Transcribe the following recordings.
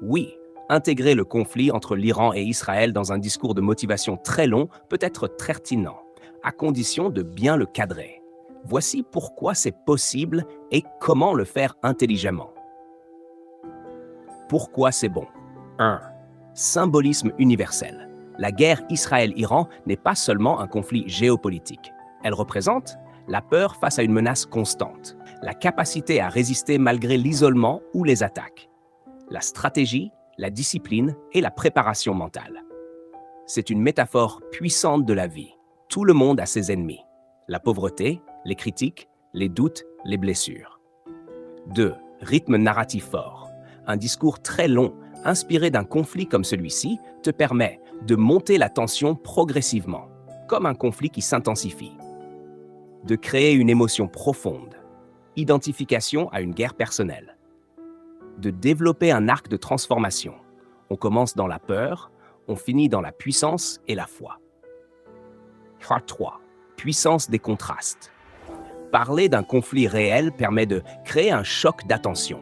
Oui, intégrer le conflit entre l'Iran et Israël dans un discours de motivation très long peut être pertinent, à condition de bien le cadrer. Voici pourquoi c'est possible et comment le faire intelligemment. Pourquoi c'est bon? 1. Symbolisme universel. La guerre Israël-Iran n'est pas seulement un conflit géopolitique. Elle représente la peur face à une menace constante, la capacité à résister malgré l'isolement ou les attaques, la stratégie, la discipline et la préparation mentale. C'est une métaphore puissante de la vie. Tout le monde a ses ennemis. La pauvreté, les critiques, les doutes, les blessures. 2. Rythme narratif fort. Un discours très long, inspiré d'un conflit comme celui-ci, te permet de monter la tension progressivement, comme un conflit qui s'intensifie. De créer une émotion profonde, identification à une guerre personnelle. De développer un arc de transformation. On commence dans la peur, on finit dans la puissance et la foi. 3. Puissance des contrastes. Parler d'un conflit réel permet de créer un choc d'attention.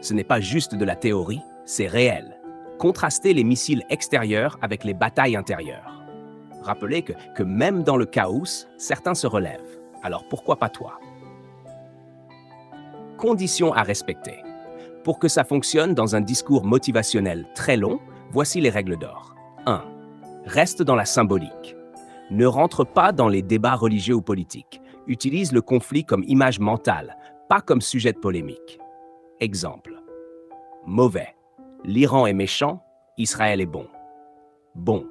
Ce n'est pas juste de la théorie, c'est réel. Contraster les missiles extérieurs avec les batailles intérieures. Rappelez que même dans le chaos, certains se relèvent. Alors pourquoi pas toi? Conditions à respecter. Pour que ça fonctionne dans un discours motivationnel très long, voici les règles d'or. 1. Reste dans la symbolique. Ne rentre pas dans les débats religieux ou politiques. Utilise le conflit comme image mentale, pas comme sujet de polémique. Exemple. Mauvais. L'Iran est méchant, Israël est bon. Bon.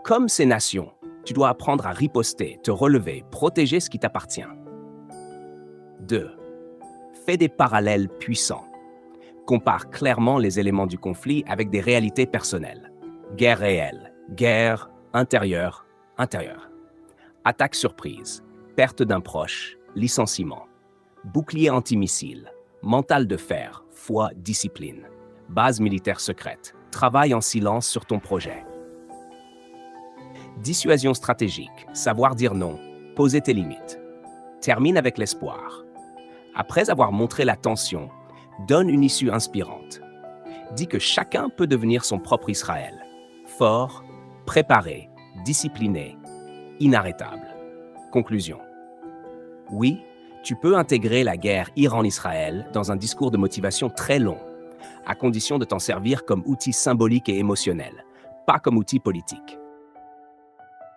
Comme ces nations, tu dois apprendre à riposter, te relever, protéger ce qui t'appartient. 2. Fais des parallèles puissants. Compare clairement les éléments du conflit avec des réalités personnelles. Guerre réelle, guerre intérieure. Attaque surprise, perte d'un proche, licenciement. Bouclier antimissile, mental de fer, foi, discipline. Base militaire secrète, travaille en silence sur ton projet. Dissuasion stratégique, savoir dire non, poser tes limites. Termine avec l'espoir. Après avoir montré la tension, donne une issue inspirante. Dis que chacun peut devenir son propre Israël. Fort, préparé, discipliné, inarrêtable. Conclusion. Oui, tu peux intégrer la guerre Iran-Israël dans un discours de motivation très long, à condition de t'en servir comme outil symbolique et émotionnel, pas comme outil politique.